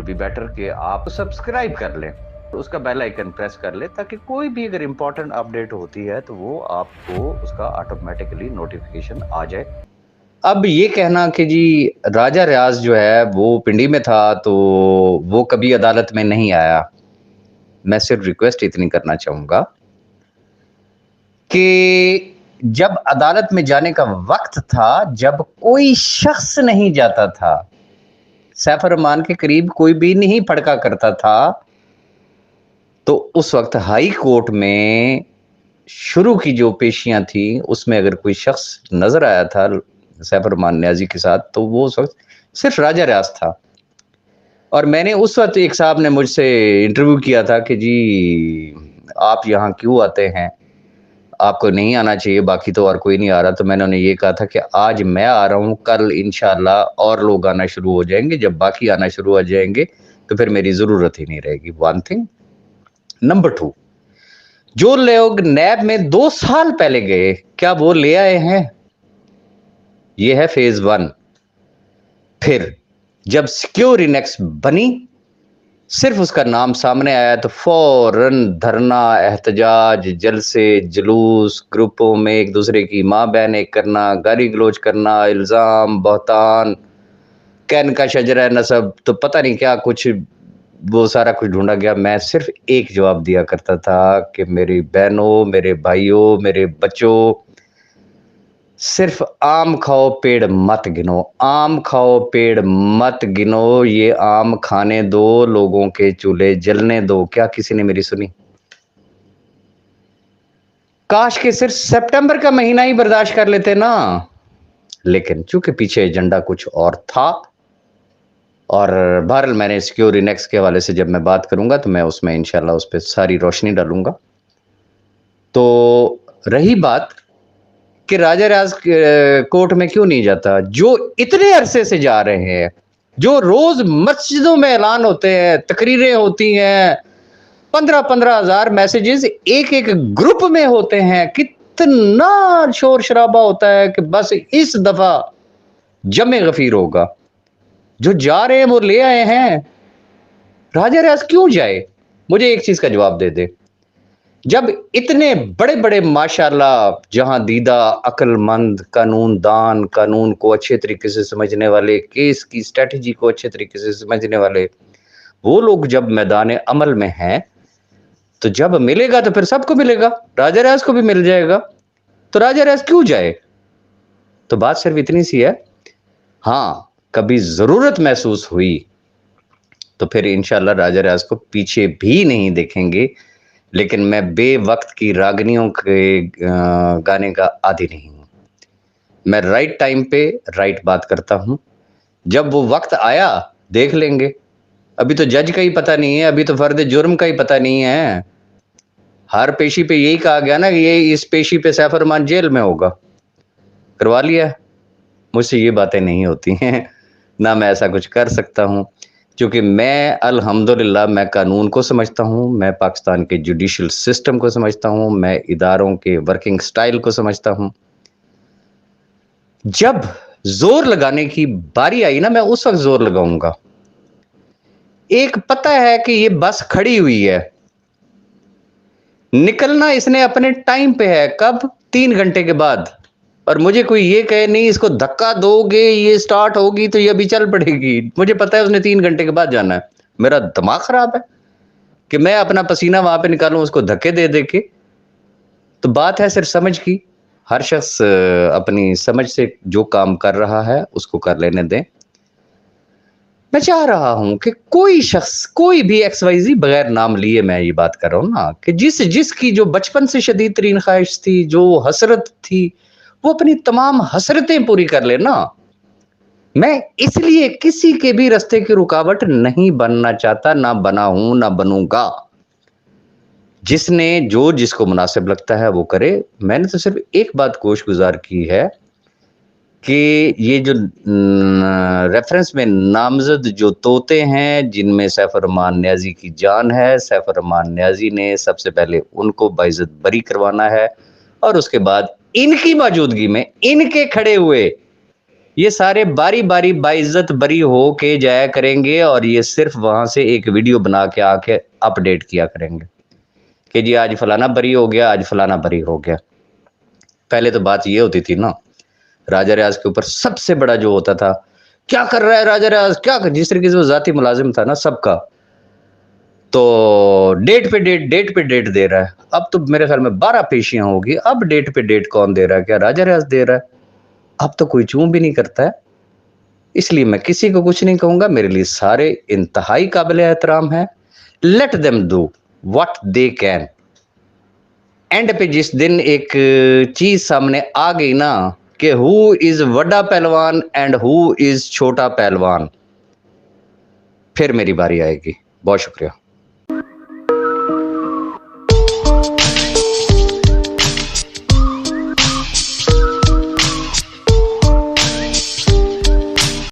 Be better کہ آپ subscribe کر لیں، اس کا بیل آئیکن پریس کر لیں تاکہ کوئی بھی اگر امپورٹنٹ اپڈیٹ ہوتی ہے تو وہ آپ کو اس کا آٹومیٹکلی نوٹیفیکیشن آ جائے۔ اب یہ کہنا کہ جی راجہ ریاض جو ہے وہ پنڈی میں تھا تو وہ کبھی عدالت میں نہیں آیا، میں صرف ریکویسٹ اتنی کرنا چاہوں گا کہ جب عدالت میں جانے کا وقت تھا، جب کوئی شخص نہیں جاتا تھا، سیف الرحمان کے قریب کوئی بھی نہیں پھڑکا کرتا تھا، تو اس وقت ہائی کورٹ میں شروع کی جو پیشیاں تھیں اس میں اگر کوئی شخص نظر آیا تھا سیف الرحمان نیازی کے ساتھ تو وہ اس وقت صرف راجہ ریاض تھا۔ اور میں نے اس وقت ایک صاحب نے مجھ سے انٹرویو کیا تھا کہ جی آپ یہاں کیوں آتے ہیں، آپ کو نہیں آنا چاہیے، باقی تو اور کوئی نہیں آ رہا۔ تو میں نے انہیں یہ کہا تھا کہ آج میں آ رہا ہوں، کل انشاءاللہ اور لوگ آنا شروع ہو جائیں گے، جب باقی آنا شروع ہو جائیں گے تو پھر میری ضرورت ہی نہیں رہے گی۔ One thing. نمبر 2، جو لوگ نیب میں 2 سال پہلے گئے کیا وہ لے آئے ہیں؟ یہ ہے فیز 1۔ پھر جب سیکیورینیکس بنی، صرف اس کا نام سامنے آیا تو فوراً دھرنا، احتجاج، جلسے، جلوس، گروپوں میں ایک دوسرے کی ماں بہنیں کرنا، گالی گلوچ کرنا، الزام، بہتان، کین کا شجرہ نسب، تو پتہ نہیں کیا کچھ، وہ سارا کچھ ڈھونڈا گیا۔ میں صرف ایک جواب دیا کرتا تھا کہ میری بہنوں، میرے بھائیوں، میرے بچوں، صرف آم کھاؤ پیڑ مت گنو، آم کھاؤ پیڑ مت گنو، یہ آم کھانے دو، لوگوں کے چولہے جلنے دو۔ کیا کسی نے میری سنی؟ کاش کہ صرف سپٹمبر کا مہینہ ہی برداشت کر لیتے نا، لیکن چونکہ پیچھے ایجنڈا کچھ اور تھا، اور بہرحال میں نے سیکیورینیکس کے حوالے سے جب میں بات کروں گا تو میں اس میں انشاءاللہ اس پہ ساری روشنی ڈالوں گا۔ تو رہی بات کہ راجہ ریاض کورٹ میں کیوں نہیں جاتا، جو اتنے عرصے سے جا رہے ہیں، جو روز مسجدوں میں اعلان ہوتے ہیں، تقریریں ہوتی ہیں، 15 ہزار میسیجز ایک ایک گروپ میں ہوتے ہیں، کتنا شور شرابہ ہوتا ہے کہ بس اس دفعہ جمع غفیر ہوگا۔ جو جا رہے ہیں وہ لے آئے ہیں، راجہ ریاض کیوں جائے؟ مجھے ایک چیز کا جواب دے دے۔ جب اتنے بڑے بڑے ماشاءاللہ جہاں دیدہ، عقل مند، قانون دان، قانون کو اچھے طریقے سے سمجھنے والے، کیس کی اسٹریٹجی کو اچھے طریقے سے سمجھنے والے، وہ لوگ جب میدان عمل میں ہیں تو جب ملے گا تو پھر سب کو ملے گا، راجہ ریاض کو بھی مل جائے گا، تو راجہ ریاض کیوں جائے؟ تو بات صرف اتنی سی ہے۔ ہاں کبھی ضرورت محسوس ہوئی تو پھر انشاءاللہ راجہ ریاض کو پیچھے بھی نہیں دیکھیں گے، لیکن میں بے وقت کی راگنیوں کے گانے کا عادی نہیں ہوں۔ میں رائٹ ٹائم پہ رائٹ بات کرتا ہوں، جب وہ وقت آیا دیکھ لیں گے۔ ابھی تو جج کا ہی پتہ نہیں ہے، ابھی تو فرد جرم کا ہی پتہ نہیں ہے۔ ہر پیشی پہ یہی کہا گیا نا کہ یہ اس پیشی پہ سیف الرحمان جیل میں ہوگا، کروا لیا۔ مجھ سے یہ باتیں نہیں ہوتی ہیں، نہ میں ایسا کچھ کر سکتا ہوں، کیونکہ میں الحمدللہ میں قانون کو سمجھتا ہوں، میں پاکستان کے جوڈیشل سسٹم کو سمجھتا ہوں، میں اداروں کے ورکنگ سٹائل کو سمجھتا ہوں۔ جب زور لگانے کی باری آئی نا، میں اس وقت زور لگاؤں گا۔ ایک پتہ ہے کہ یہ بس کھڑی ہوئی ہے، نکلنا اس نے اپنے ٹائم پہ ہے، کب؟ 3 گھنٹے کے بعد۔ اور مجھے کوئی یہ کہے نہیں اس کو دھکا دو گے یہ سٹارٹ ہوگی تو یہ ابھی چل پڑے گی، مجھے پتہ ہے اس نے 3 گھنٹے کے بعد جانا ہے۔ میرا دماغ خراب ہے کہ میں اپنا پسینہ وہاں پہ نکالوں اس کو دھکے دے دے کے؟ تو بات ہے صرف سمجھ کی، ہر شخص اپنی سمجھ سے جو کام کر رہا ہے اس کو کر لینے دیں۔ میں چاہ رہا ہوں کہ کوئی شخص، کوئی بھی ایکس وائی زی، بغیر نام لیے میں یہ بات کر رہا ہوں نا، کہ جس کی جو بچپن سے شدید ترین خواہش تھی، جو حسرت تھی، وہ اپنی تمام حسرتیں پوری کر لے نا۔ میں اس لیے کسی کے بھی راستے کی رکاوٹ نہیں بننا چاہتا، نہ بنا ہوں نہ بنوں گا۔ جس نے جو جس کو مناسب لگتا ہے وہ کرے۔ میں نے تو صرف ایک بات گوش گزار کی ہے کہ یہ جو ریفرنس میں نامزد جو طوطے ہیں جن میں سیف الرحمان نیازی کی جان ہے، سیف الرحمان نیازی نے سب سے پہلے ان کو باعزت بری کروانا ہے، اور اس کے بعد ان کی موجودگی میں ان کے کھڑے ہوئے یہ سارے باری باری باعزت بری ہو کے جایا کریں گے اور یہ صرف وہاں سے ایک ویڈیو بنا کے آ کے اپڈیٹ کیا کریں گے کہ جی آج فلانا بری ہو گیا، آج فلانا بری ہو گیا۔ پہلے تو بات یہ ہوتی تھی نا، راجہ ریاض کے اوپر سب سے بڑا جو ہوتا تھا، کیا کر رہا ہے راجہ ریاض، کیا جس طریقے سے وہ ذاتی ملازم تھا نا سب کا، تو ڈیٹ پہ ڈیٹ دے رہا ہے۔ اب تو میرے خیال میں 12 پیشیاں ہوگی، اب ڈیٹ پہ ڈیٹ کون دے رہا ہے؟ کیا راجہ ریاض دے رہا ہے؟ اب تو کوئی چوں بھی نہیں کرتا ہے۔ اس لیے میں کسی کو کچھ نہیں کہوں گا، میرے لیے سارے انتہائی قابل احترام ہیں۔ Let them do what they can. And پہ جس دن ایک چیز سامنے آ گئی نا کہ ہو از وڈا پہلوان اینڈ ہو از چھوٹا پہلوان، پھر میری باری آئے گی۔ بہت شکریہ۔